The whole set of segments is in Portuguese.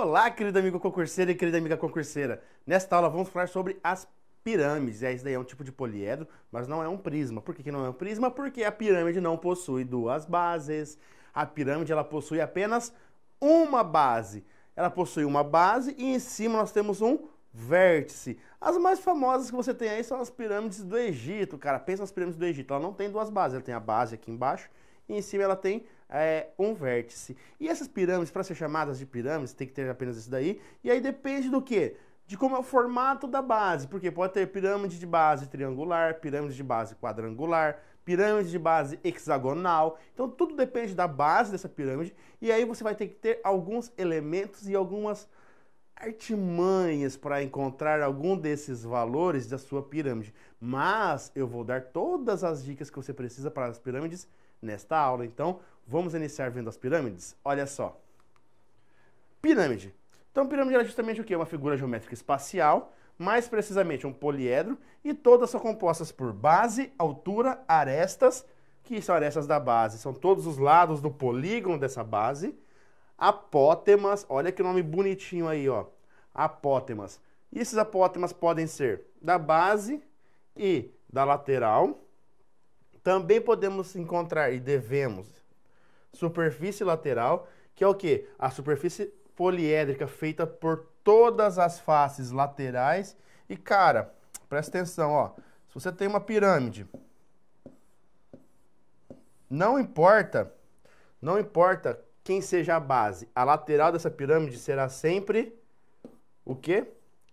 Olá, querido amigo concurseiro e querida amiga concurseira. Nesta aula vamos falar sobre as pirâmides. Esse daí é um tipo de poliedro, mas não é um prisma. Por que não é um prisma? Porque a pirâmide não possui duas bases. A pirâmide ela possui apenas uma base. Ela possui uma base e em cima nós temos um vértice. As mais famosas que você tem aí são as pirâmides do Egito, cara. Pensa nas pirâmides do Egito. Ela não tem duas bases, ela tem a base aqui embaixo e em cima ela tem um vértice. E essas pirâmides, para ser chamadas de pirâmides, tem que ter apenas isso daí. E aí depende do quê? De como é o formato da base. Porque pode ter pirâmide de base triangular, pirâmide de base quadrangular, pirâmide de base hexagonal. Então tudo depende da base dessa pirâmide. E aí você vai ter que ter alguns elementos e algumas artimanhas para encontrar algum desses valores da sua pirâmide. Mas eu vou dar todas as dicas que você precisa para as pirâmides nesta aula. Então, vamos iniciar vendo as pirâmides? Olha só. Pirâmide. Então, pirâmide é justamente o quê? Uma figura geométrica espacial, mais precisamente um poliedro, e todas são compostas por base, altura, arestas, que são arestas da base, são todos os lados do polígono dessa base, apótemas, olha que nome bonitinho aí, ó, apótemas. E esses apótemas podem ser da base e da lateral. Também podemos encontrar e devemos superfície lateral, que é o quê? A superfície poliédrica feita por todas as faces laterais. E, cara, presta atenção, ó. Se você tem uma pirâmide, não importa quem seja a base, a lateral dessa pirâmide será sempre o quê?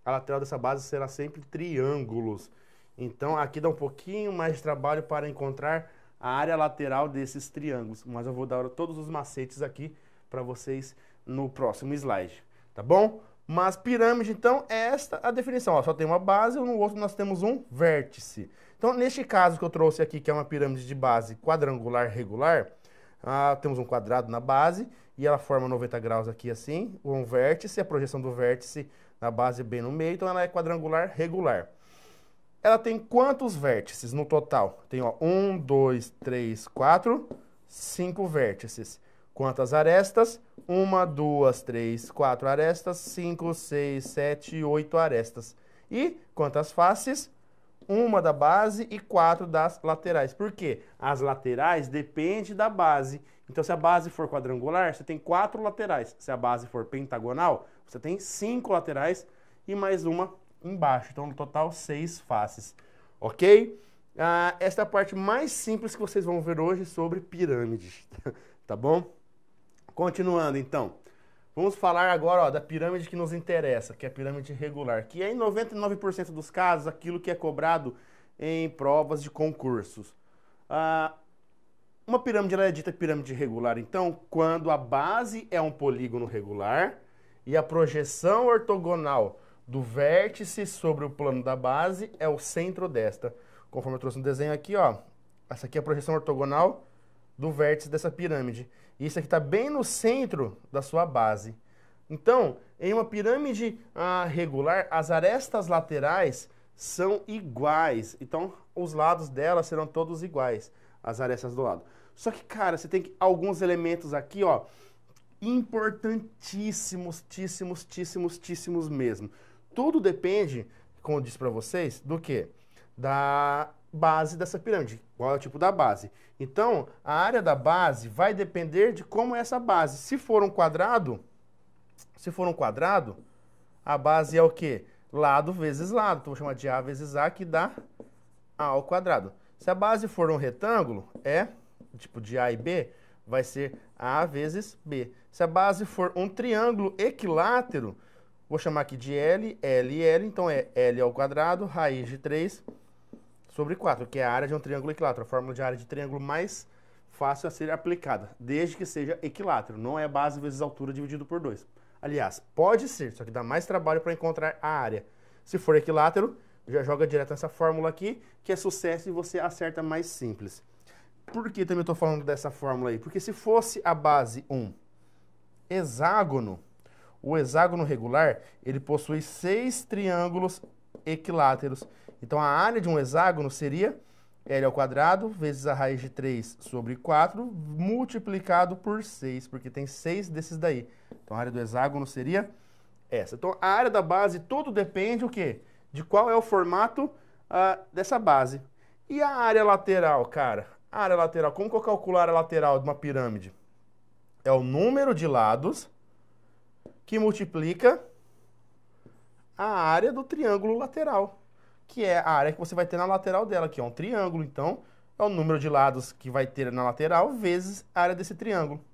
A lateral dessa base será sempre triângulos. Então, aqui dá um pouquinho mais de trabalho para encontrar a área lateral desses triângulos. Mas eu vou dar todos os macetes aqui para vocês no próximo slide, tá bom? Mas pirâmide, então, é esta a definição. Ó, só tem uma base e no outro nós temos um vértice. Então, neste caso que eu trouxe aqui, que é uma pirâmide de base quadrangular regular, temos um quadrado na base e ela forma 90 graus aqui assim, um vértice, a projeção do vértice na base bem no meio, então ela é quadrangular regular. Ela tem quantos vértices no total? Tem, ó, 1, 2, 3, 4, 5 vértices. Quantas arestas? 1, 2, 3, 4 arestas, 5, 6, 7, 8 arestas. E quantas faces? 1 da base e 4 das laterais. Por quê? As laterais dependem da base. Então, se a base for quadrangular, você tem 4 laterais. Se a base for pentagonal, você tem 5 laterais e mais uma embaixo. Então, no total, 6 faces. Ok? Esta é a parte mais simples que vocês vão ver hoje sobre pirâmides. Tá bom? Continuando, então. Vamos falar agora, ó, da pirâmide que nos interessa, que é a pirâmide regular, que é em 99% dos casos aquilo que é cobrado em provas de concursos. Uma pirâmide ela é dita pirâmide regular, então, quando a base é um polígono regular e a projeção ortogonal do vértice sobre o plano da base é o centro desta. Conforme eu trouxe no desenho aqui, ó, essa aqui é a projeção ortogonal do vértice dessa pirâmide. E isso aqui está bem no centro da sua base. Então, em uma pirâmide regular, as arestas laterais são iguais. Então, os lados dela serão todos iguais, as arestas do lado. Só que, cara, você tem alguns elementos aqui, ó, importantíssimos, tíssimos mesmo. Tudo depende, como eu disse para vocês, do quê? Da base dessa pirâmide. Qual é o tipo da base? Então, a área da base vai depender de como é essa base. Se for um quadrado, a base é o quê? Lado vezes lado. Então, vou chamar de A vezes A, que dá A ao quadrado. Se a base for um retângulo, tipo de A e B, vai ser A vezes B. Se a base for um triângulo equilátero, vou chamar aqui de L, L e L. Então, é L ao quadrado, raiz de 3 sobre 4, que é a área de um triângulo equilátero. A fórmula de área de triângulo mais fácil a ser aplicada, desde que seja equilátero. Não é base vezes altura dividido por 2. Aliás, pode ser, só que dá mais trabalho para encontrar a área. Se for equilátero, já joga direto nessa fórmula aqui, que é sucesso e você acerta mais simples. Por que também estou falando dessa fórmula aí? Porque se fosse a base um hexágono, o hexágono regular, ele possui 6 triângulos equiláteros. Então, a área de um hexágono seria L ao quadrado vezes a raiz de 3 sobre 4 multiplicado por 6, porque tem 6 desses daí. Então, a área do hexágono seria essa. Então, a área da base, tudo depende o quê? De qual é o formato dessa base. E a área lateral, cara? A área lateral, como que eu calculo a área lateral de uma pirâmide? É o número de lados que multiplica a área do triângulo lateral, que é a área que você vai ter na lateral dela, que é um triângulo. Então, é o número de lados que vai ter na lateral vezes a área desse triângulo.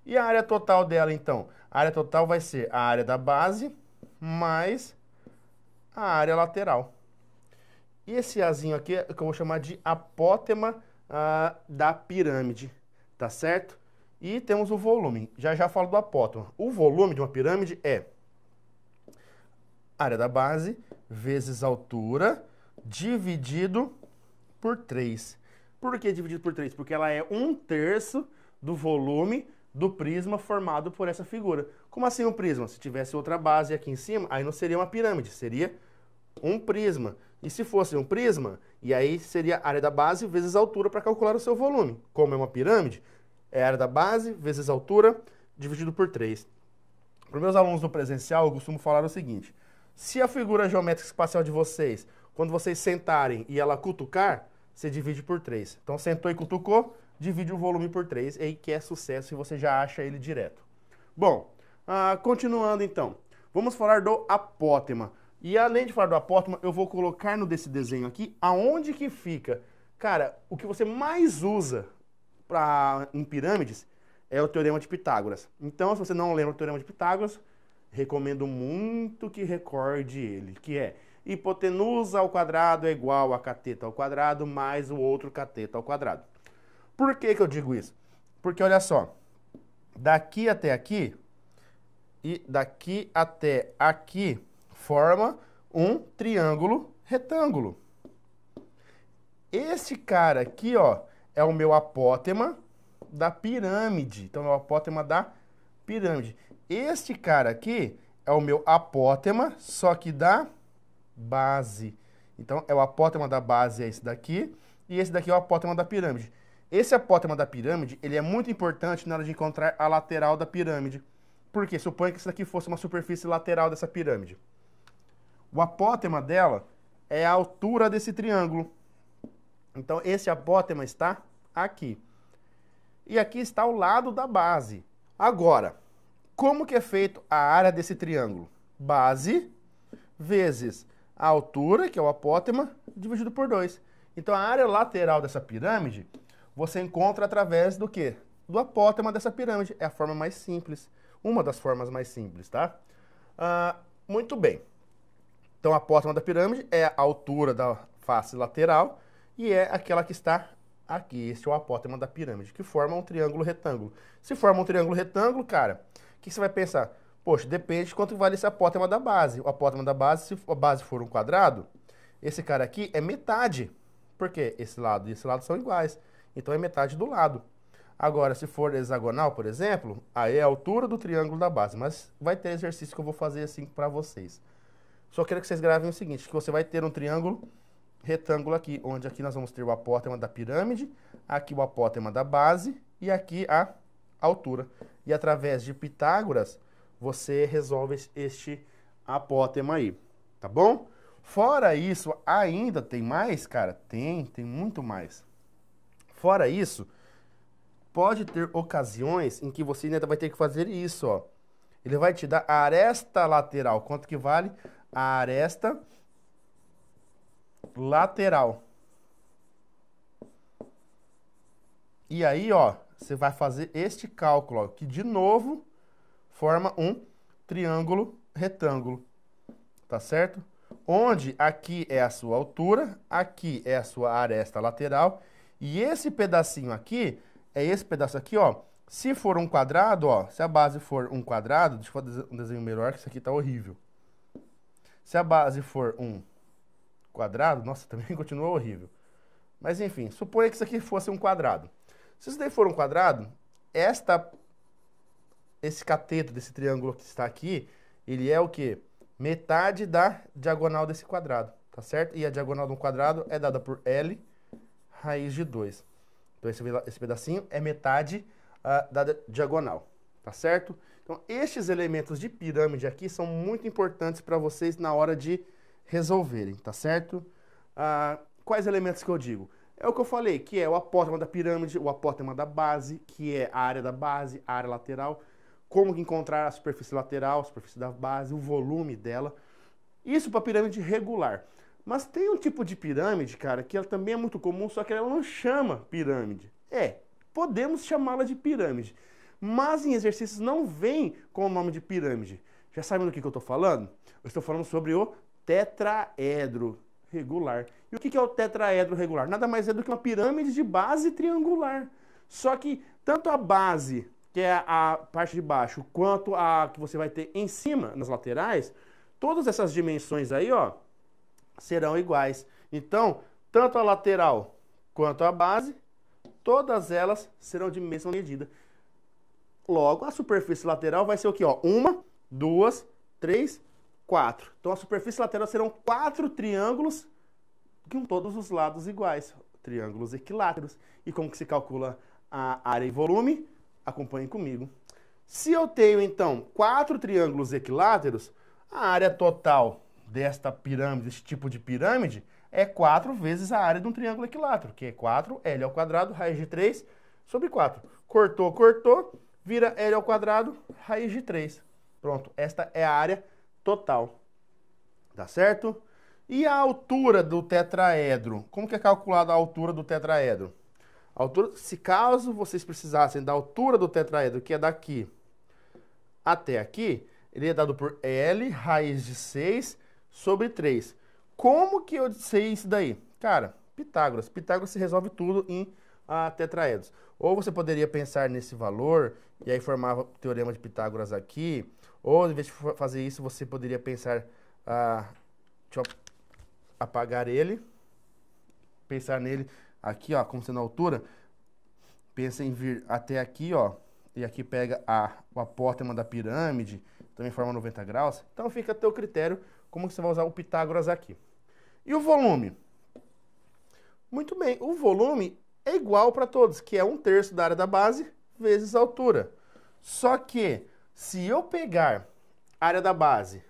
E a área total dela, então? A área total vai ser a área da base mais a área lateral. E esse Azinho aqui é o que eu vou chamar de apótema da pirâmide, tá certo? E temos o volume. Já já falo do apótema. O volume de uma pirâmide é área da base vezes altura dividido por 3. Por que dividido por 3? Porque ela é 1/3 do volume do prisma formado por essa figura. Como assim um prisma? Se tivesse outra base aqui em cima, aí não seria uma pirâmide, seria um prisma. E se fosse um prisma, e aí seria a área da base vezes a altura para calcular o seu volume. Como é uma pirâmide, é a área da base vezes a altura dividido por 3. Para os meus alunos do presencial, eu costumo falar o seguinte: se a figura geométrica espacial de vocês, quando vocês sentarem e ela cutucar, você divide por 3. Então, sentou e cutucou, divide o volume por 3, e aí que é sucesso e você já acha ele direto. Bom, continuando então, vamos falar do apótema. E além de falar do apótema, eu vou colocar no desse desenho aqui, aonde que fica. Cara, o que você mais usa em pirâmides é o Teorema de Pitágoras. Então, se você não lembra o Teorema de Pitágoras, recomendo muito que recorde ele, que é hipotenusa ao quadrado é igual a cateto ao quadrado mais o outro cateto ao quadrado. Por que que eu digo isso? Porque olha só, daqui até aqui e daqui até aqui forma um triângulo retângulo. Esse cara aqui, ó, é o meu apótema da pirâmide. Então, é o apótema da pirâmide. Este cara aqui é o meu apótema, só que da base. Então, é o apótema da base, é esse daqui, e esse daqui é o apótema da pirâmide. Esse apótema da pirâmide, ele é muito importante na hora de encontrar a lateral da pirâmide. Por quê? Suponha que isso daqui fosse uma superfície lateral dessa pirâmide. O apótema dela é a altura desse triângulo. Então, esse apótema está aqui. E aqui está o lado da base. Agora, como que é feito a área desse triângulo? Base vezes a altura, que é o apótema, dividido por 2. Então, a área lateral dessa pirâmide, você encontra através do quê? Do apótema dessa pirâmide. É a forma mais simples. Uma das formas mais simples, tá? Muito bem. Então, a apótema da pirâmide é a altura da face lateral e é aquela que está aqui. Este é o apótema da pirâmide, que forma um triângulo retângulo. Se forma um triângulo retângulo, cara, o que você vai pensar? Poxa, depende de quanto vale esse apótema da base. O apótema da base, se a base for um quadrado, esse cara aqui é metade. Por quê? Esse lado e esse lado são iguais. Então, é metade do lado. Agora, se for hexagonal, por exemplo, aí é a altura do triângulo da base. Mas vai ter exercício que eu vou fazer assim para vocês. Só quero que vocês gravem o seguinte, que você vai ter um triângulo retângulo aqui, onde aqui nós vamos ter o apótema da pirâmide, aqui o apótema da base e aqui a altura. E através de Pitágoras, você resolve este apótema aí, tá bom? Fora isso, ainda tem mais, cara? Tem muito mais. Fora isso, pode ter ocasiões em que você ainda vai ter que fazer isso, ó. Ele vai te dar a aresta lateral. Quanto que vale? A aresta lateral. E aí, ó, você vai fazer este cálculo, ó, que de novo forma um triângulo retângulo, tá certo? Onde aqui é a sua altura, aqui é a sua aresta lateral, e esse pedacinho aqui, é esse pedaço aqui, ó, se for um quadrado, ó, se a base for um quadrado, deixa eu fazer um desenho melhor, que isso aqui tá horrível. Se a base for um quadrado, nossa, também continua horrível. Mas enfim, suponha que isso aqui fosse um quadrado. Se isso daí for um quadrado, esse cateto desse triângulo que está aqui, ele é o quê? Metade da diagonal desse quadrado, tá certo? E a diagonal de um quadrado é dada por L raiz de 2. Então esse pedacinho é metade da diagonal, tá certo? Então, estes elementos de pirâmide aqui são muito importantes para vocês na hora de resolverem, tá certo? Quais elementos que eu digo? É o que eu falei, que é o apótema da pirâmide, o apótema da base, que é a área da base, a área lateral, como encontrar a superfície lateral, a superfície da base, o volume dela. Isso para pirâmide regular. Mas tem um tipo de pirâmide, cara, que ela também é muito comum, só que ela não chama pirâmide. Podemos chamá-la de pirâmide, mas em exercícios não vem com o nome de pirâmide. Já sabem do que eu estou falando? Eu estou falando sobre o tetraedro regular. E o que é o tetraedro regular? Nada mais é do que uma pirâmide de base triangular. Só que tanto a base, que é a parte de baixo, quanto a que você vai ter em cima, nas laterais, todas essas dimensões aí, ó, serão iguais. Então, tanto a lateral quanto a base, todas elas serão de mesma medida. Logo, a superfície lateral vai ser o quê? 1, 2, 3, 4. Então, a superfície lateral serão 4 triângulos com todos os lados iguais. Triângulos equiláteros. E como que se calcula a área e volume? Acompanhem comigo. Se eu tenho, então, 4 triângulos equiláteros, a área total desta pirâmide, desse tipo de pirâmide, é 4 vezes a área de um triângulo equilátero, que é 4L ao quadrado, raiz de 3 sobre 4. Cortou, cortou, vira L ao quadrado, raiz de 3. Pronto, esta é a área total. Tá certo? E a altura do tetraedro? Como que é calculada a altura do tetraedro? A altura, se caso vocês precisassem da altura do tetraedro, que é daqui até aqui, ele é dado por L raiz de 6 sobre 3. Como que eu sei isso daí? Cara, Pitágoras. Pitágoras se resolve tudo em tetraedros. Ou você poderia pensar nesse valor e aí formava o teorema de Pitágoras aqui. Ou, em vez de fazer isso, você poderia pensar... deixa eu apagar ele. Pensar nele aqui, ó, como sendo a altura. Pensa em vir até aqui, ó. E aqui pega o apótema da pirâmide. Também forma 90 graus. Então fica a teu critério como que você vai usar o Pitágoras aqui. E o volume? Muito bem, o volume é igual para todos, que é 1/3 da área da base vezes a altura. Só que, se eu pegar a área da base,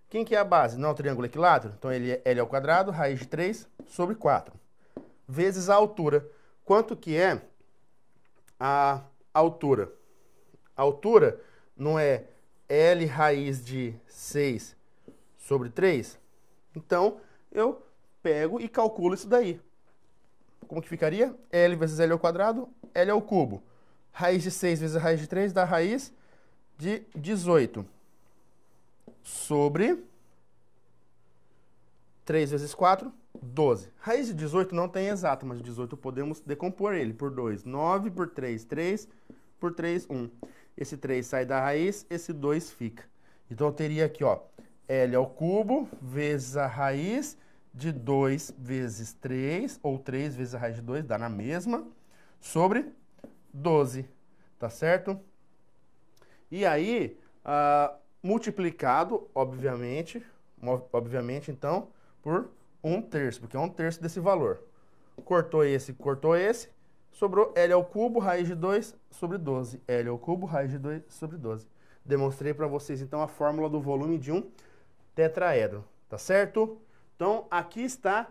quem que é a base? Não é o triângulo equilátero? Então ele é L ao quadrado, raiz de 3 sobre 4. Vezes a altura. Quanto que é a altura? A altura não é L raiz de 6 sobre 3? Então, eu pego e calculo isso daí. Como que ficaria? L vezes L ao quadrado, L ao cubo. Raiz de 6 vezes raiz de 3 dá raiz de 18. Sobre 3 vezes 4, 12. Raiz de 18 não tem exato, mas 18 podemos decompor ele por 2. 9 por 3, 3 por 3, 1. Esse 3 sai da raiz, esse 2 fica. Então, eu teria aqui, ó, L ao cubo vezes a raiz de 2 vezes 3, ou 3 vezes a raiz de 2, dá na mesma, sobre 12, tá certo? E aí, multiplicado, obviamente, então, por 1/3, porque é 1/3 desse valor. Cortou esse, sobrou L ao cubo, raiz de 2 sobre 12. L ao cubo, raiz de 2 sobre 12. Demonstrei para vocês, então, a fórmula do volume de um tetraedro, tá certo? Então, aqui está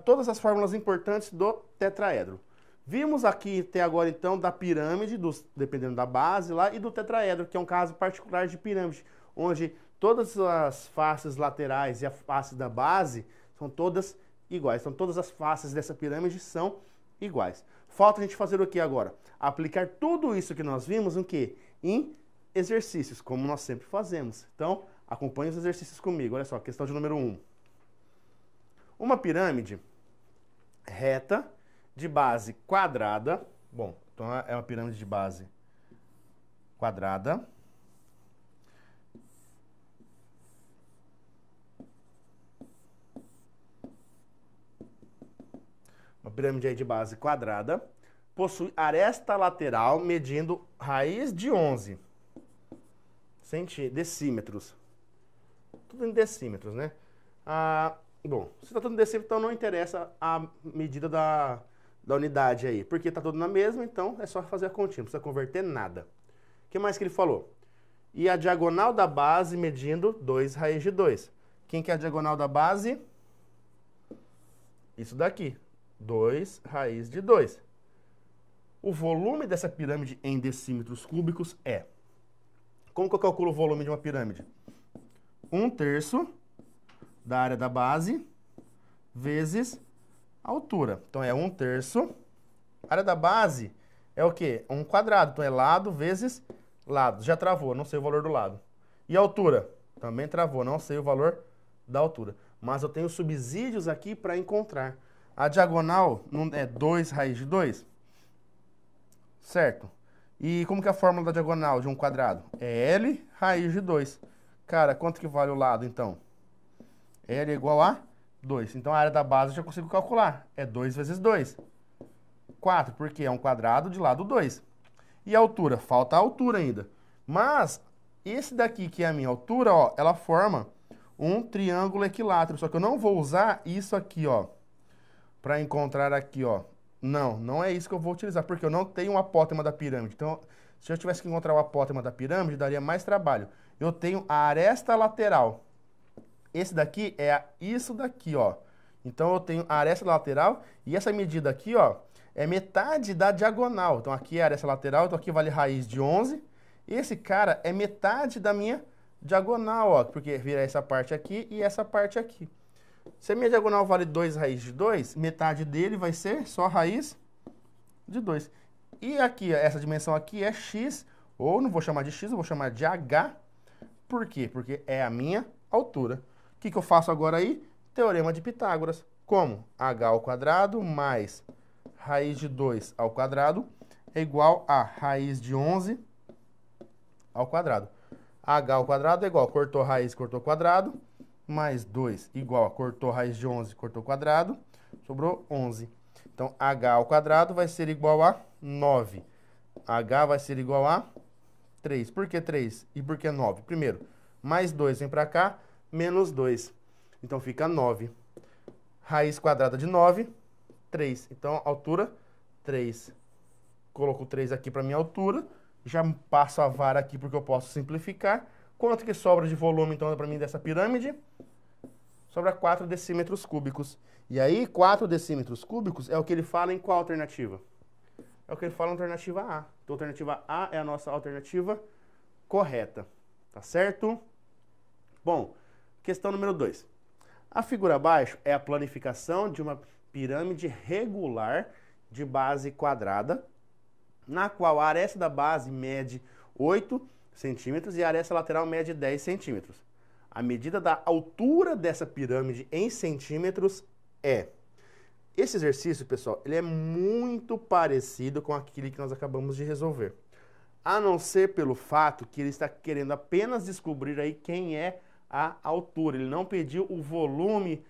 todas as fórmulas importantes do tetraedro. Vimos aqui até agora, então, da pirâmide, dependendo da base lá, e do tetraedro, que é um caso particular de pirâmide, onde todas as faces laterais e a face da base são todas iguais. Então, todas as faces dessa pirâmide são iguais. Falta a gente fazer o que agora? Aplicar tudo isso que nós vimos, em exercícios, como nós sempre fazemos. Então, acompanhe os exercícios comigo. Olha só, questão de número 1. Uma pirâmide reta de base quadrada. Bom, então é uma pirâmide de base quadrada. Uma pirâmide aí de base quadrada. Possui aresta lateral medindo raiz de 11 decímetros. Tudo em decímetros, né? Bom, se está tudo em decímetros, então não interessa a medida da unidade aí, porque está tudo na mesma, então é só fazer a continha, não precisa converter nada. O que mais que ele falou? e a diagonal da base medindo 2 raiz de 2. Quem que é a diagonal da base? Isso daqui, 2 raiz de 2. O volume dessa pirâmide em decímetros cúbicos é... Como que eu calculo o volume de uma pirâmide? 1/3 da área da base vezes a altura. Então, é 1/3. A área da base é o quê? Um quadrado. Então, é lado vezes lado. Já travou, não sei o valor do lado. E a altura? Também travou, não sei o valor da altura. Mas eu tenho subsídios aqui para encontrar. A diagonal não é 2 raiz de 2? Certo. E como que é a fórmula da diagonal de um quadrado? É L raiz de 2. Cara, quanto que vale o lado, então? L é igual a 2. Então, a área da base eu já consigo calcular. É 2 vezes 2. 4, porque é um quadrado de lado 2. E a altura? Falta a altura ainda. Mas, esse daqui, que é a minha altura, ó, ela forma um triângulo equilátero. Só que eu não vou usar isso aqui, ó, para encontrar aqui, ó. Não é isso que eu vou utilizar, porque eu não tenho um apótema da pirâmide. Então, se eu tivesse que encontrar o apótema da pirâmide, daria mais trabalho. Eu tenho a aresta lateral. Esse daqui é isso daqui, ó. Então, eu tenho a aresta lateral e essa medida aqui, ó, é metade da diagonal. Então, aqui é a aresta lateral, então aqui vale raiz de 11. Esse cara é metade da minha diagonal, ó, porque vira essa parte aqui e essa parte aqui. Se a minha diagonal vale 2 raiz de 2, metade dele vai ser só raiz de 2. E aqui, essa dimensão aqui é x, ou não vou chamar de x, eu vou chamar de h. Por quê? Porque é a minha altura. O que eu faço agora aí? Teorema de Pitágoras. Como? H ao quadrado mais raiz de 2 ao quadrado é igual a raiz de 11 ao quadrado. H ao quadrado é igual, cortou raiz, cortou quadrado, mais 2 igual a cortou raiz de 11, cortou quadrado, sobrou 11. Então, h ao quadrado vai ser igual a 9. H vai ser igual a 3. Por que 3 e por que 9? Primeiro, mais 2 vem para cá, menos 2. Então, fica 9. Raiz quadrada de 9, 3. Então, altura, 3. Coloco 3 aqui para minha altura. Já passo a vara aqui porque eu posso simplificar. Quanto que sobra de volume, então, para mim, dessa pirâmide? Sobra 4 decímetros cúbicos. E aí, 4 decímetros cúbicos é o que ele fala em qual alternativa? É o que ele fala na alternativa A. Então, a alternativa A é a nossa alternativa correta. Tá certo? Bom, questão número 2. A figura abaixo é a planificação de uma pirâmide regular de base quadrada, na qual a aresta da base mede 8 centímetros e a aresta lateral mede 10 centímetros. A medida da altura dessa pirâmide em centímetros é... Esse exercício, pessoal, ele é muito parecido com aquele que nós acabamos de resolver. A não ser pelo fato que ele está querendo apenas descobrir aí quem é a altura. Ele não pediu o volume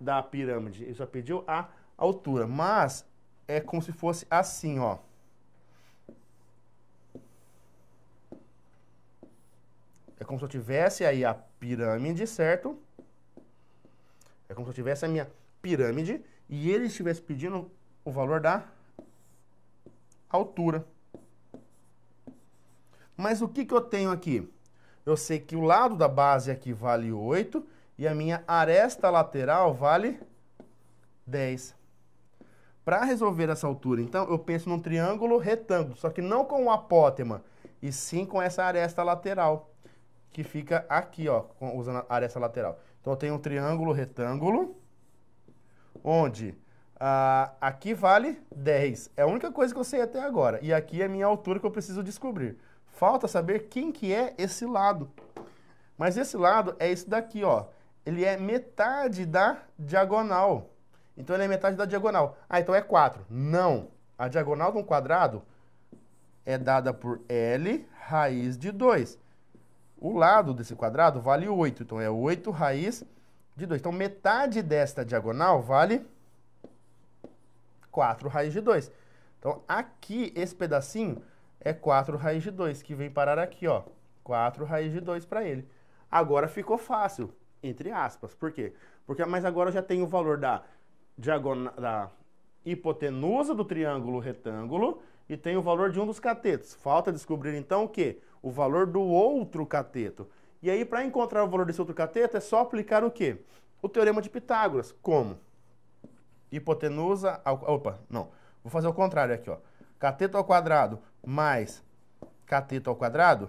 da pirâmide, ele só pediu a altura. Mas é como se fosse assim, ó. É como se eu tivesse aí a pirâmide, certo? É como se eu tivesse a minha pirâmide e ele estivesse pedindo o valor da altura. Mas o que eu tenho aqui? Eu sei que o lado da base aqui vale 8 e a minha aresta lateral vale 10. Para resolver essa altura, então, eu penso num triângulo retângulo, só que não com o apótema, e sim com essa aresta lateral, que fica aqui, ó, usando a aresta lateral. Então, eu tenho um triângulo retângulo, onde aqui vale 10. É a única coisa que eu sei até agora. E aqui é a minha altura que eu preciso descobrir. Falta saber quem que é esse lado. Mas esse lado é esse daqui, ó. Ele é metade da diagonal. Então, ele é metade da diagonal. Ah, então é 4. Não. A diagonal de um quadrado é dada por L raiz de 2. O lado desse quadrado vale 8. Então, é 8 raiz de 2. Então, metade desta diagonal vale 4 raiz de 2. Então, aqui, esse pedacinho é 4 raiz de 2, que vem parar aqui, ó. 4 raiz de 2 para ele. Agora ficou fácil, entre aspas. Por quê? Mas agora eu já tenho o valor da hipotenusa do triângulo retângulo e tem o valor de um dos catetos. Falta descobrir, então, o quê? O valor do outro cateto. E aí, para encontrar o valor desse outro cateto, é só aplicar o quê? O Teorema de Pitágoras. Como? Hipotenusa ao... Opa, não. Vou fazer o contrário aqui, ó. Cateto ao quadrado mais cateto ao quadrado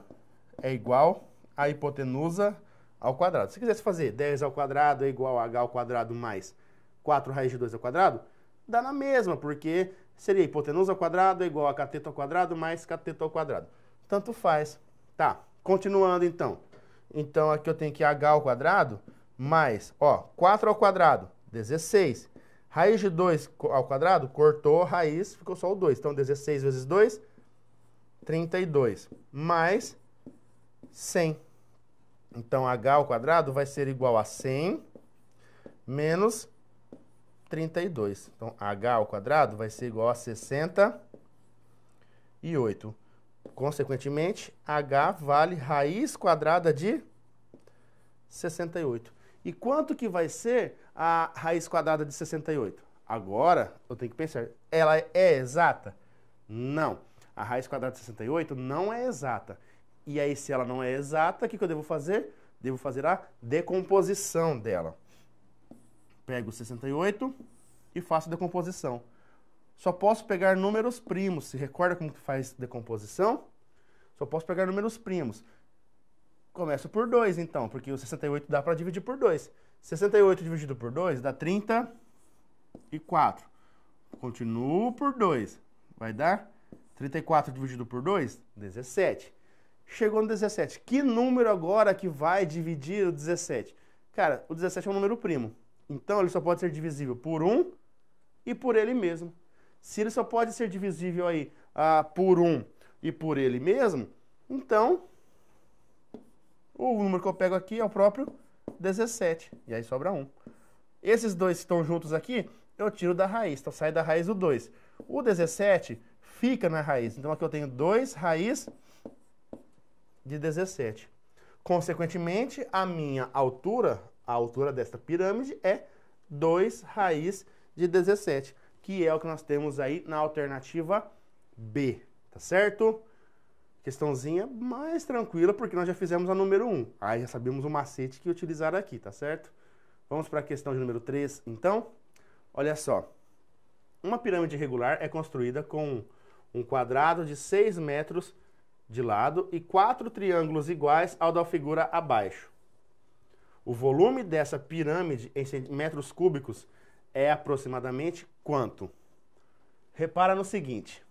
é igual a hipotenusa ao quadrado. Se quisesse fazer 10 ao quadrado é igual a h ao quadrado mais 4 raiz de 2 ao quadrado, dá na mesma, porque seria hipotenusa ao quadrado é igual a cateto ao quadrado mais cateto ao quadrado. Tanto faz. Tá, continuando então. Então aqui eu tenho que h ao quadrado mais, ó, 4 ao quadrado, 16. Raiz de 2 ao quadrado, cortou a raiz, ficou só o 2. Então 16 vezes 2, 32. Mais 100. Então h ao quadrado vai ser igual a 100 menos 32. Então h ao quadrado vai ser igual a 68. Consequentemente, h vale raiz quadrada de 68. E quanto que vai ser a raiz quadrada de 68? Agora, eu tenho que pensar, ela é exata? Não. A raiz quadrada de 68 não é exata. E aí, se ela não é exata, o que eu devo fazer? Devo fazer a decomposição dela. Pego 68 e faço decomposição. Só posso pegar números primos. Se recorda como que faz decomposição? Só posso pegar números primos. Começo por 2, então, porque o 68 dá para dividir por 2. 68 dividido por 2 dá 34. Continuo por 2. Vai dar 34 dividido por 2? 17. Chegou no 17. Que número agora que vai dividir o 17? Cara, o 17 é um número primo. Então, ele só pode ser divisível por 1 e por ele mesmo. Se ele só pode ser divisível aí por 1 e por ele mesmo, então o número que eu pego aqui é o próprio 17. E aí sobra 1. Esses dois que estão juntos aqui, eu tiro da raiz. Então sai da raiz o 2. O 17 fica na raiz. Então aqui eu tenho 2 raiz de 17. Consequentemente, a minha altura, a altura desta pirâmide é 2 raiz de 17, que é o que nós temos aí na alternativa B, tá certo? Questãozinha mais tranquila, porque nós já fizemos a número 1. Aí já sabemos o macete que utilizar aqui, tá certo? Vamos para a questão de número 3, então. Olha só. Uma pirâmide regular é construída com um quadrado de 6 metros de lado e 4 triângulos iguais ao da figura abaixo. O volume dessa pirâmide em metros cúbicos é aproximadamente quanto? Repara no seguinte.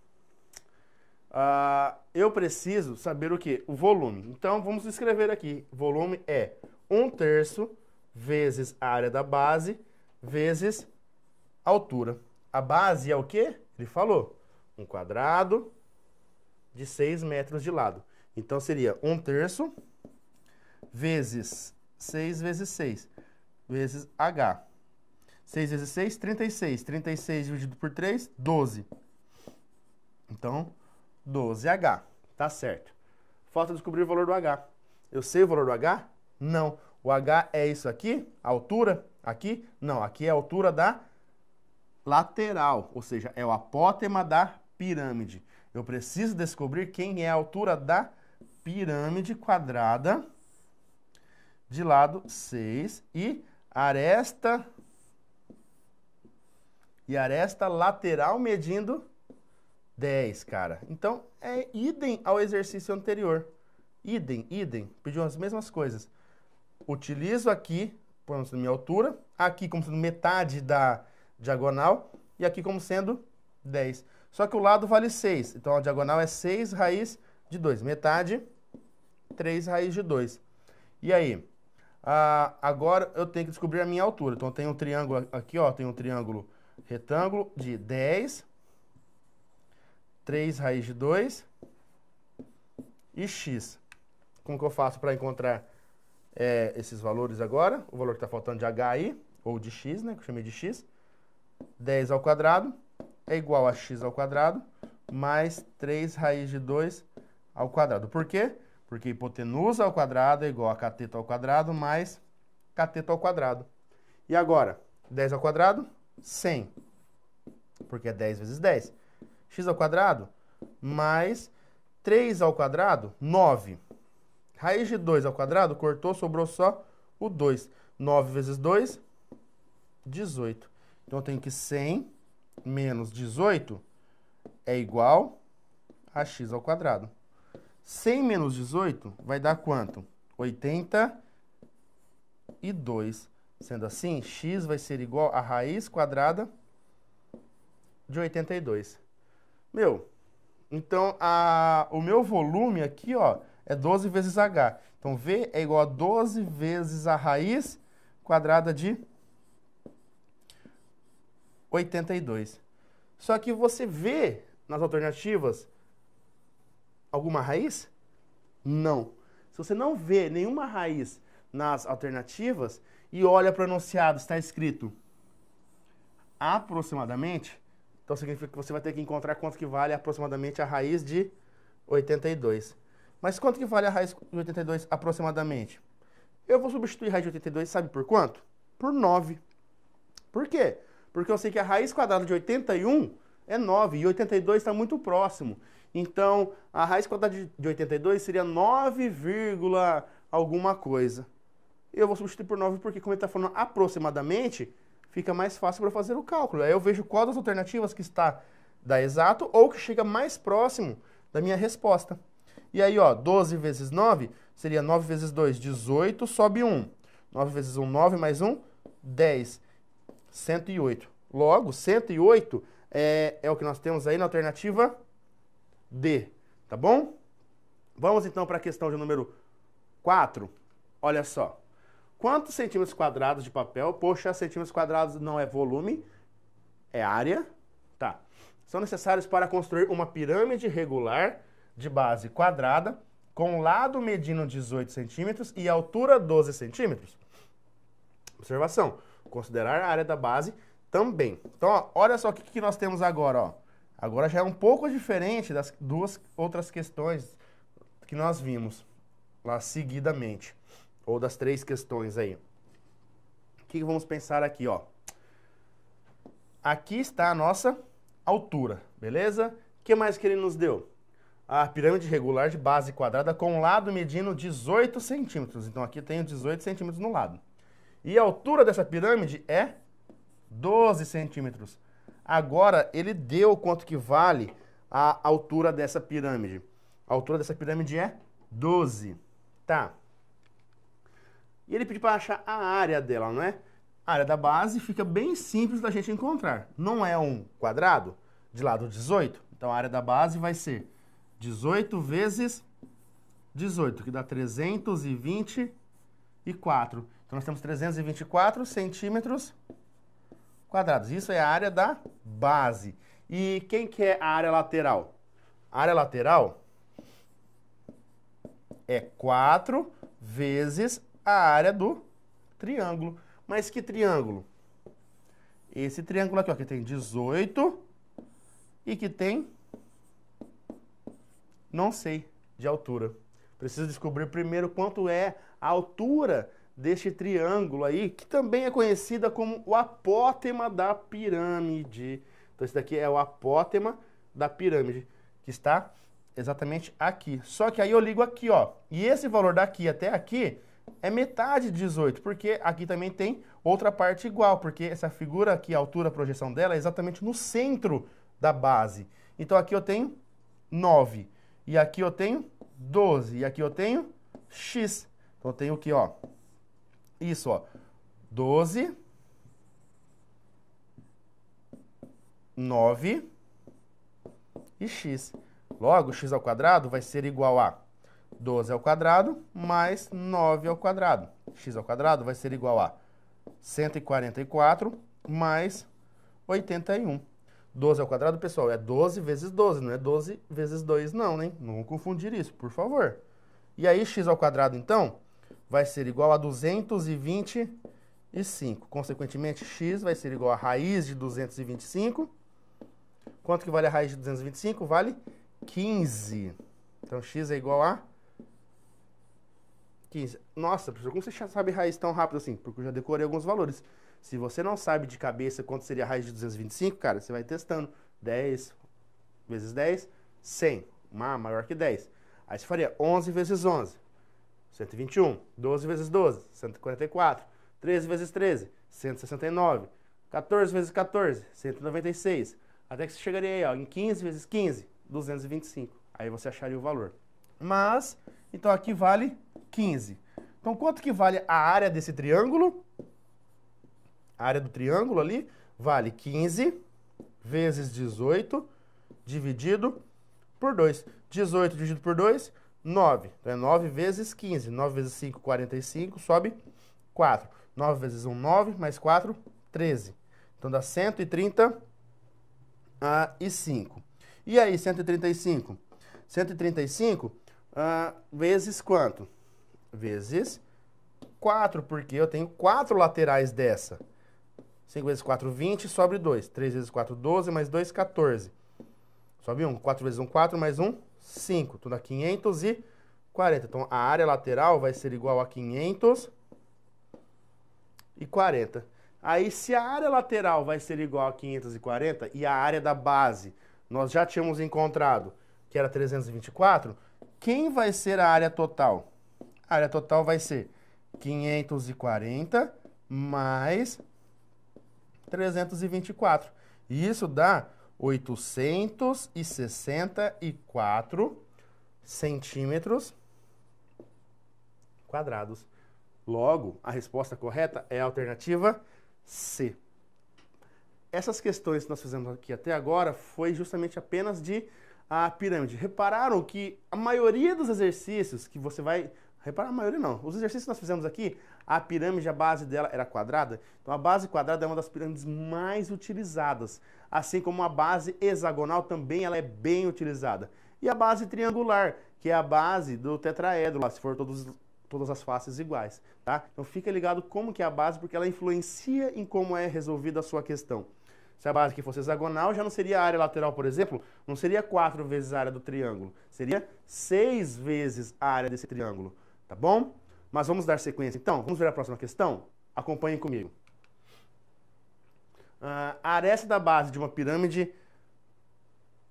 Eu preciso saber o quê? O volume. Então, vamos escrever aqui. Volume é 1/3 vezes a área da base vezes a altura. A base é o quê? Ele falou. Um quadrado de 6 metros de lado. Então, seria 1/3 vezes 6 vezes 6 vezes H. 6 vezes 6, 36. 36 dividido por 3, 12. Então, 12H. Tá certo. Falta descobrir o valor do H. Eu sei o valor do H? Não. O H é isso aqui? A altura? Aqui? Não. Aqui é a altura da lateral. Ou seja, é o apótema da pirâmide. Eu preciso descobrir quem é a altura da pirâmide quadrada de lado 6 e aresta lateral medindo 10, cara. Então, é idem ao exercício anterior. Idem. Pediu as mesmas coisas. Utilizo aqui, como sendo minha altura, aqui como sendo metade da diagonal e aqui como sendo 10. Só que o lado vale 6. Então, a diagonal é 6 raiz de 2. Metade, 3 raiz de 2. E aí? Agora eu tenho que descobrir a minha altura. Então, eu tenho um triângulo aqui, ó. Tem um triângulo retângulo de 10, 3 raiz de 2 e x. Como que eu faço para encontrar esses valores agora? O valor que está faltando de h aí, ou de x, né? Que eu chamei de x. 10 ao quadrado é igual a x ao quadrado mais 3 raiz de 2 ao quadrado. Por quê? Porque hipotenusa ao quadrado é igual a cateto ao quadrado mais cateto ao quadrado. E agora? 10 ao quadrado, 100. Porque é 10 vezes 10. X ao quadrado, mais 3 ao quadrado, 9. Raiz de 2 ao quadrado, cortou, sobrou só o 2. 9 vezes 2, 18. Então, eu tenho que 100 menos 18 é igual a x ao quadrado. 100 menos 18 vai dar quanto? 82. Sendo assim, x vai ser igual a raiz quadrada de 82. Então, o meu volume aqui, ó, é 12 vezes h. Então, V é igual a 12 vezes a raiz quadrada de 82. Só que você vê nas alternativas alguma raiz? Não. Se você não vê nenhuma raiz nas alternativas e olha para o enunciado, está escrito aproximadamente, então significa que você vai ter que encontrar quanto que vale aproximadamente a raiz de 82. Mas quanto que vale a raiz de 82 aproximadamente? Eu vou substituir a raiz de 82, sabe por quanto? Por 9. Por quê? Porque eu sei que a raiz quadrada de 81 é 9 e 82 está muito próximo. Então, a raiz quadrada de 82 seria 9, alguma coisa. Eu vou substituir por 9 porque, como ele está falando aproximadamente, fica mais fácil para fazer o cálculo. Aí eu vejo qual das alternativas que está da exato ou que chega mais próximo da minha resposta. E aí, ó, 12 vezes 9 seria 9 vezes 2, 18, sobe 1. 9 vezes 1, 9, mais 1, 10. 108. Logo, 108 é o que nós temos aí na alternativa D, tá bom? Vamos então para a questão de número 4. Olha só. Quantos centímetros quadrados de papel? Poxa, centímetros quadrados não é volume, é área. Tá. São necessários para construir uma pirâmide regular de base quadrada com lado medindo 18 centímetros e altura 12 centímetros. Observação. Considerar a área da base também. Então, ó, olha só o que nós temos agora. Ó. Agora já é um pouco diferente das duas outras questões que nós vimos lá seguidamente. Ou das 3 questões aí. O que vamos pensar aqui, ó? Aqui está a nossa altura, beleza? O que mais que ele nos deu? A pirâmide regular de base quadrada com lado medindo 18 centímetros. Então, aqui eu tenho 18 centímetros no lado. E a altura dessa pirâmide é 12 centímetros. Agora, ele deu quanto que vale a altura dessa pirâmide. A altura dessa pirâmide é 12. Tá. E ele pediu para achar a área dela, não é? A área da base fica bem simples da gente encontrar. Não é um quadrado de lado 18? Então, a área da base vai ser 18 vezes 18, que dá 324. Então, nós temos 324 centímetros quadrados. Isso é a área da base. E quem que é a área lateral? A área lateral é 4 vezes a área do triângulo. Mas que triângulo? Esse triângulo aqui, ó, que tem 18 e que tem, não sei, de altura. Preciso descobrir primeiro quanto é a altura deste triângulo aí, que também é conhecida como o apótema da pirâmide. Então, esse daqui é o apótema da pirâmide, que está exatamente aqui. Só que aí eu ligo aqui, ó. E esse valor daqui até aqui é metade de 18, porque aqui também tem outra parte igual, porque essa figura aqui, a altura, a projeção dela, é exatamente no centro da base. Então, aqui eu tenho 9, e aqui eu tenho 12, e aqui eu tenho x. Então, eu tenho aqui, ó, isso, ó, 12, 9 e x. Logo, x ao quadrado vai ser igual a 12 ao quadrado mais 9 ao quadrado. X ao quadrado vai ser igual a 144 mais 81. 12 ao quadrado, pessoal, é 12 vezes 12, não é 12 vezes 2 não, né? Não vamos confundir isso, por favor. E aí, x ao quadrado, então, vai ser igual a 225. Consequentemente, x vai ser igual a raiz de 225. Quanto que vale a raiz de 225? Vale 15. Então, x é igual a 15. Nossa, professor, como você já sabe raiz tão rápido assim? Porque eu já decorei alguns valores. Se você não sabe de cabeça quanto seria a raiz de 225, cara, você vai testando. 10 vezes 10, 100, maior que 10. Aí você faria 11 vezes 11, 121. 12 vezes 12, 144. 13 vezes 13, 169. 14 vezes 14, 196. Até que você chegaria aí, ó, em 15 vezes 15, 225. Aí você acharia o valor. Mas, então aqui vale 15. Então, quanto que vale a área desse triângulo? A área do triângulo ali vale 15 vezes 18 dividido por 2. 18 dividido por 2, 9. Então, é 9 vezes 15. 9 vezes 5, 45, sobe 4. 9 vezes 1, 9, mais 4, 13. Então, dá 135. E aí, 135? 135 vezes quanto? Vezes 4, porque eu tenho 4 laterais dessa. 5 vezes 4, 20, sobe 2. 3 vezes 4, 12, mais 2, 14. Sobe 1. 4 vezes 1, 4, mais 1, 5. Tudo dá 540. Então, a área lateral vai ser igual a 540. Aí, se a área lateral vai ser igual a 540 e a área da base nós já tínhamos encontrado que era 324, quem vai ser a área total? A área total vai ser 540 mais 324. E isso dá 864 centímetros quadrados. Logo, a resposta correta é a alternativa C. Essas questões que nós fizemos aqui até agora foi justamente apenas de a pirâmide. Repararam que a maioria dos exercícios que você vai... Reparar a maioria não. Os exercícios que nós fizemos aqui, a pirâmide, a base dela era quadrada. Então, a base quadrada é uma das pirâmides mais utilizadas. Assim como a base hexagonal também ela é bem utilizada. E a base triangular, que é a base do tetraedro, lá, se for todas as faces iguais. Tá? Então, fica ligado como que é a base, porque ela influencia em como é resolvida a sua questão. Se a base aqui fosse hexagonal, já não seria a área lateral, por exemplo, não seria 4 vezes a área do triângulo. Seria 6 vezes a área desse triângulo. Tá bom? Mas vamos dar sequência então? Vamos ver a próxima questão? Acompanhem comigo. A aresta da base de uma pirâmide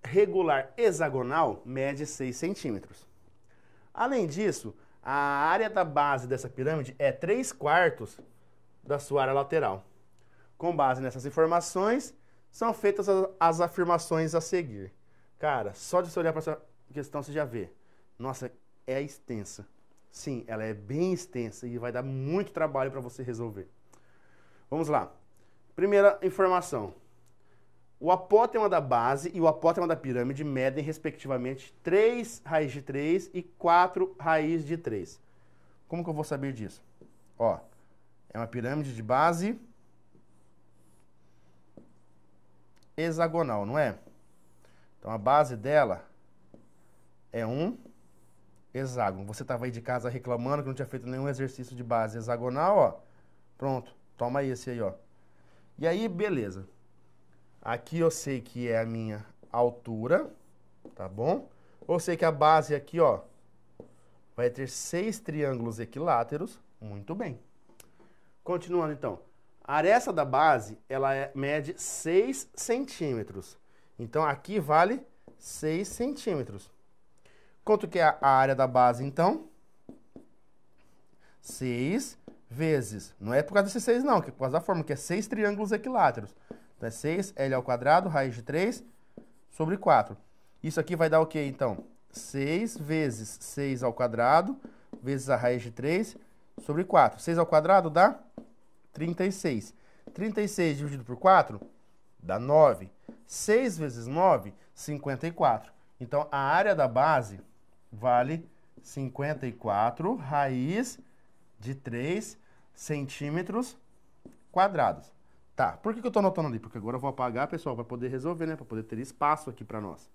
regular hexagonal mede 6 centímetros. Além disso, a área da base dessa pirâmide é 3/4 da sua área lateral. Com base nessas informações, são feitas as afirmações a seguir. Cara, só de você olhar para essa questão você já vê. Nossa, é extensa. Sim, ela é bem extensa e vai dar muito trabalho para você resolver. Vamos lá. Primeira informação. O apótema da base e o apótema da pirâmide medem, respectivamente, 3 raiz de 3 e 4 raiz de 3. Como que eu vou saber disso? Ó, é uma pirâmide de base hexagonal, não é? Então, a base dela é um hexágono. Você estava aí de casa reclamando que não tinha feito nenhum exercício de base hexagonal, ó. Pronto, toma esse aí, ó. E aí, beleza. Aqui eu sei que é a minha altura, tá bom? Eu sei que a base aqui, ó, vai ter 6 triângulos equiláteros. Muito bem. Continuando, então. A aresta da base, ela mede 6 centímetros. Então, aqui vale 6 centímetros. Quanto que é a área da base, então? 6 vezes. Não é por causa desse 6, não, que é por causa da forma, que é 6 triângulos equiláteros. Então, é 6L ao quadrado, raiz de 3, sobre 4. Isso aqui vai dar o quê, então? 6 vezes 6 ao quadrado, vezes a raiz de 3, sobre 4. 6 ao quadrado dá 36. 36 dividido por 4 dá 9. 6 vezes 9, 54. Então, a área da base vale 54 raiz de 3 centímetros quadrados. Tá, por que eu estou anotando ali? Porque agora eu vou apagar, pessoal, para poder resolver, né? Para poder ter espaço aqui para nós.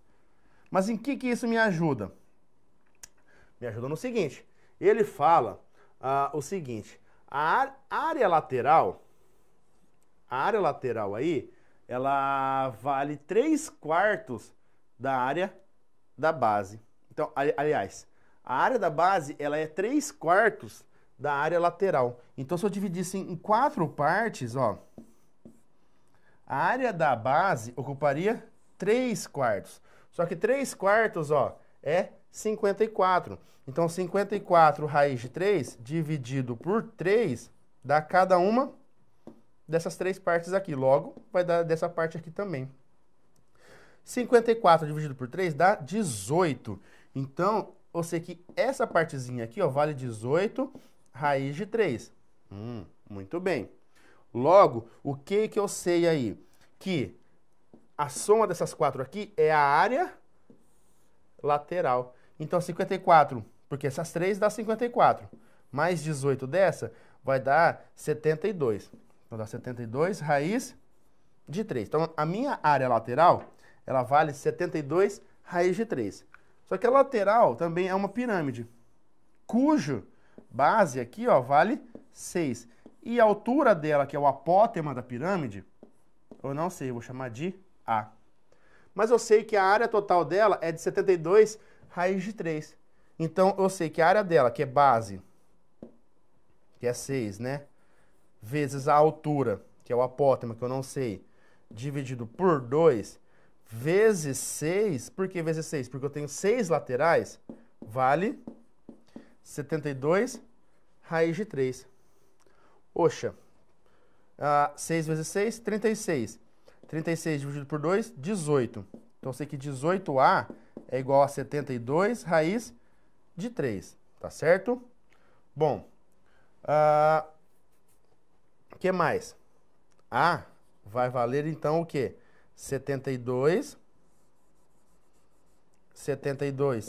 Mas em que isso me ajuda? Me ajuda no seguinte. Ele fala o seguinte. A área lateral aí, ela vale 3/4 da área da base. Então, aliás, a área da base, ela é 3/4 da área lateral. Então, se eu dividisse em 4 partes, ó, a área da base ocuparia 3/4. Só que 3/4, ó, é 54. Então, 54 raiz de 3 dividido por 3 dá cada uma dessas 3 partes aqui. Logo, vai dar dessa parte aqui também. 54 dividido por 3 dá 18. Então, eu sei que essa partezinha aqui, ó, vale 18 raiz de 3. Muito bem. Logo, o que que eu sei aí? Que a soma dessas 4 aqui é a área lateral. Então, 54, porque essas 3 dá 54. Mais 18 dessa vai dar 72. Então, dá 72 raiz de 3. Então, a minha área lateral, ela vale 72 raiz de 3. Só que a lateral também é uma pirâmide, cujo base aqui, ó, vale 6. E a altura dela, que é o apótema da pirâmide, eu não sei, eu vou chamar de A. Mas eu sei que a área total dela é de 72 raiz de 3. Então, eu sei que a área dela, que é base, que é 6, né? Vezes a altura, que é o apótema, que eu não sei, dividido por 2, vezes 6. Por que vezes 6? Porque eu tenho 6 laterais, vale 72 raiz de 3. Oxa, 6 vezes 6, 36. 36 dividido por 2, 18. Então, eu sei que 18A é igual a 72 raiz de 3, tá certo? Bom, o que mais? A vai valer, então, o quê? 72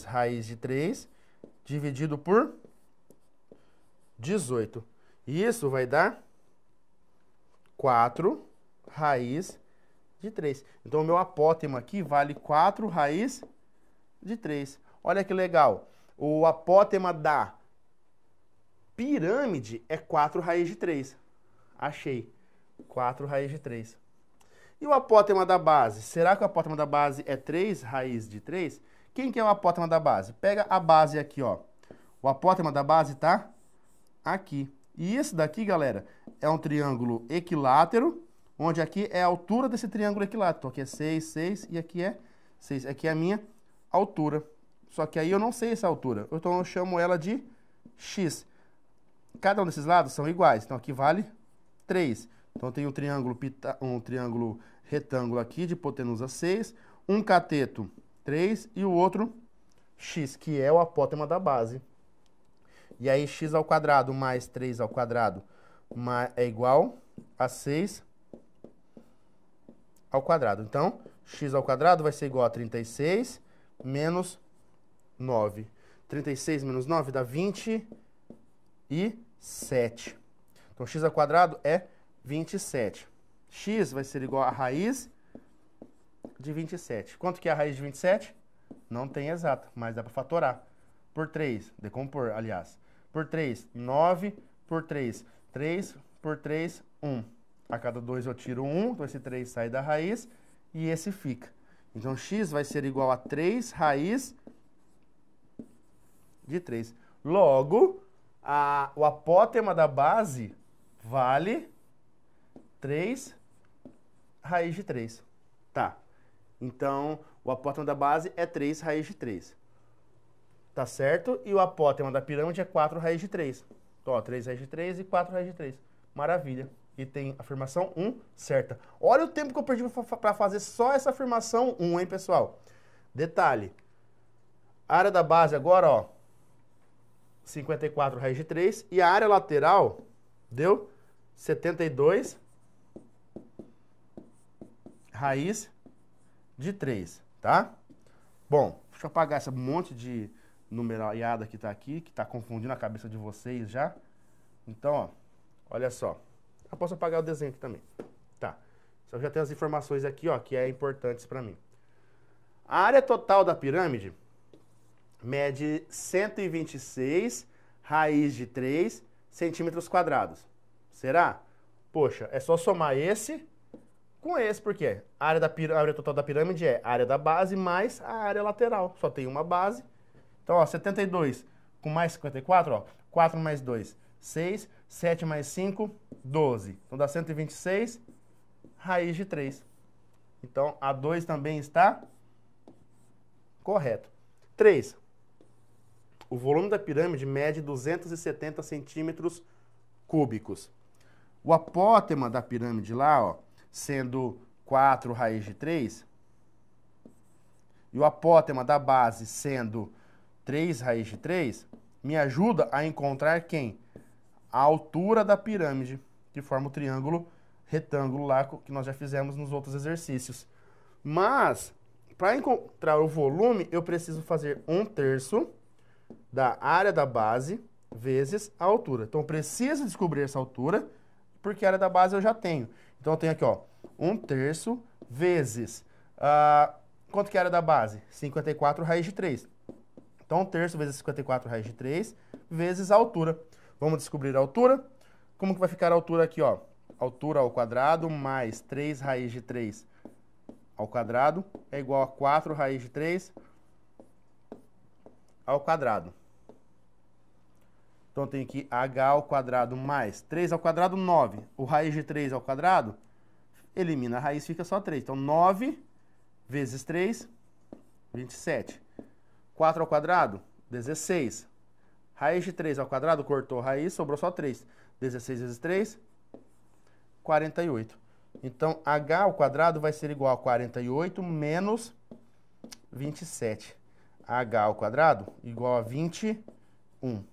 raiz de 3 dividido por 18. E isso vai dar 4 raiz de 3. Então, o meu apótema aqui vale 4 raiz de 3. Olha que legal. O apótema da pirâmide é 4 raiz de 3. Achei. 4 raiz de 3. E o apótema da base? Será que o apótema da base é 3 raiz de 3? Quem que é o apótema da base? Pega a base aqui, ó. O apótema da base tá aqui. E esse daqui, galera, é um triângulo equilátero, onde aqui é a altura desse triângulo equilátero. Então, aqui é 6, 6 e aqui é 6. Aqui é a minha altura. Só que aí eu não sei essa altura. Então, eu chamo ela de x. Cada um desses lados são iguais. Então, aqui vale 3. Então, tem um triângulo retângulo aqui de hipotenusa 6, um cateto 3 e o outro x, que é o apótema da base. E aí, x ao quadrado mais 3 ao quadrado é igual a 6 ao quadrado. Então, x ao quadrado vai ser igual a 36 menos 9. 36 menos 9 dá 27. Então, x ao quadrado é 27. X vai ser igual a raiz de 27. Quanto que é a raiz de 27? Não tem exata, mas dá para fatorar. Por 3, decompor, aliás. Por 3, 9. Por 3, 3. Por 3, 1. A cada 2 eu tiro 1, então esse 3 sai da raiz e esse fica. Então, x vai ser igual a 3 raiz de 3. Logo, o apótema da base vale 3 raiz de 3. Tá. Então, o apótema da base é 3 raiz de 3. Tá certo? E o apótema da pirâmide é 4 raiz de 3. Então, ó, 3 raiz de 3 e 4 raiz de 3. Maravilha. E tem afirmação 1 certa. Olha o tempo que eu perdi para fazer só essa afirmação 1, hein, pessoal? Detalhe. A área da base agora, ó, 54 raiz de 3. E a área lateral deu 72 raiz de 3, tá? Bom, deixa eu apagar esse monte de numeraiada que tá aqui, que tá confundindo a cabeça de vocês já. Então, ó, olha só. Eu posso apagar o desenho aqui também. Tá. Então, já tem as informações aqui, ó, que é importantes para mim. A área total da pirâmide mede 126 raiz de 3 centímetros quadrados. Será? Poxa, é só somar esse com esse, porque a área total da pirâmide é a área da base mais a área lateral. Só tem uma base. Então, ó, 72 com mais 54, ó, 4 mais 2, 6, 7 mais 5, 12. Então, dá 126 raiz de 3. Então, a 2 também está Correto. 3. O volume da pirâmide mede 270 centímetros cúbicos. O apótema da pirâmide lá, ó, sendo 4 raiz de 3, e o apótema da base sendo 3 raiz de 3, me ajuda a encontrar quem? A altura da pirâmide, que forma o triângulo retângulo lá que nós já fizemos nos outros exercícios. Mas, para encontrar o volume, eu preciso fazer 1/3 da área da base vezes a altura. Então, eu preciso descobrir essa altura, porque a área da base eu já tenho. Então, eu tenho aqui, ó, 1/3 vezes... quanto que é a área da base? 54 raiz de 3. Então, 1/3 vezes 54 raiz de 3 vezes a altura. Vamos descobrir a altura. Como que vai ficar a altura aqui, ó? Altura ao quadrado mais 3 raiz de 3 ao quadrado é igual a 4 raiz de 3 ao quadrado. Então, eu tenho aqui h ao quadrado mais 3 ao quadrado, 9. O raiz de 3 ao quadrado, elimina a raiz, fica só 3. Então, 9 vezes 3, 27. 4 ao quadrado, 16. Raiz de 3 ao quadrado, cortou a raiz, sobrou só 3. 16 vezes 3, 48. Então, h ao quadrado vai ser igual a 48 menos 27. h ao quadrado igual a 21.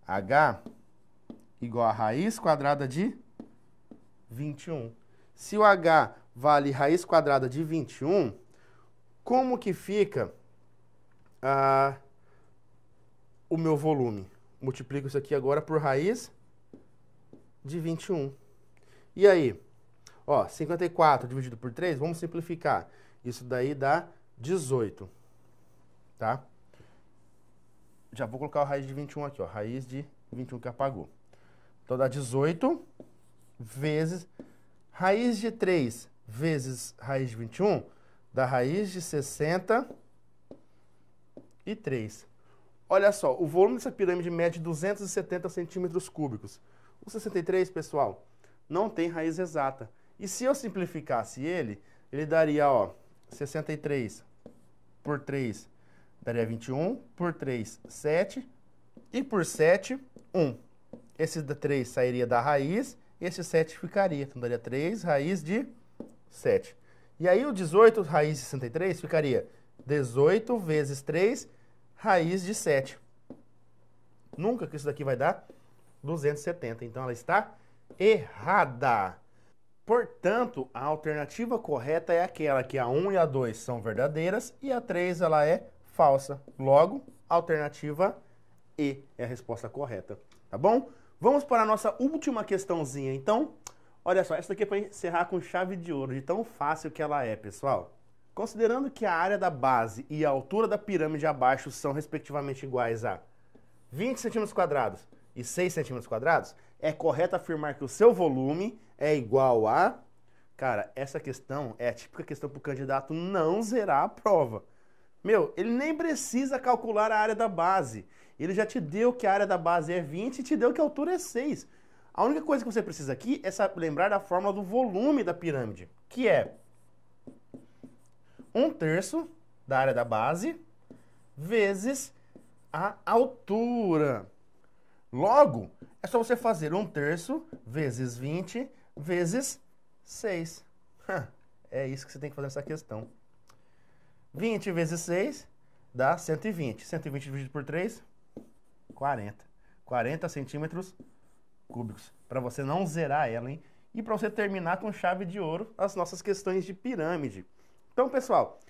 h igual a raiz quadrada de 21. Se o h vale raiz quadrada de 21, como que fica o meu volume? Multiplico isso aqui agora por raiz de 21. E aí? Ó, 54 dividido por 3, vamos simplificar. Isso daí dá 18, tá? Já vou colocar a raiz de 21 aqui, ó. Raiz de 21 que apagou. Então, dá 18 vezes... Raiz de 3 vezes raiz de 21 dá raiz de 63. Olha só, o volume dessa pirâmide mede 270 centímetros cúbicos. O 63, pessoal, não tem raiz exata. E se eu simplificasse ele daria, ó, 63 por 3 daria 21, por 3, 7, e por 7, 1. Esse 3 sairia da raiz, esse 7 ficaria. Então, daria 3 raiz de 7. E aí, o 18 raiz de 63 ficaria 18 vezes 3 raiz de 7. Nunca que isso daqui vai dar 270. Então, ela está errada. Portanto, a alternativa correta é aquela que a 1 e a 2 são verdadeiras e a 3 ela é falsa. Logo, a alternativa E é a resposta correta. Tá bom? Vamos para a nossa última questãozinha. Então, olha só, essa daqui é para encerrar com chave de ouro, de tão fácil que ela é, pessoal. Considerando que a área da base e a altura da pirâmide abaixo são respectivamente iguais a 20 centímetros quadrados e 6 centímetros quadrados, é correto afirmar que o seu volume é igual a... Cara, essa questão é a típica questão para o candidato não zerar a prova. Meu, ele nem precisa calcular a área da base. Ele já te deu que a área da base é 20 e te deu que a altura é 6. A única coisa que você precisa aqui é lembrar da fórmula do volume da pirâmide, que é 1/3 da área da base vezes a altura. Logo, é só você fazer 1/3 vezes 20 vezes 6. É isso que você tem que fazer nessa questão. 20 vezes 6 dá 120. 120 dividido por 3, 40. 40 centímetros cúbicos. Para você não zerar ela, hein? E para você terminar com chave de ouro as nossas questões de pirâmide. Então, pessoal,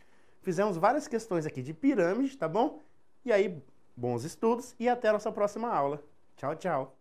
fizemos várias questões aqui de pirâmide, tá bom? E aí, bons estudos e até a nossa próxima aula. Tchau, tchau.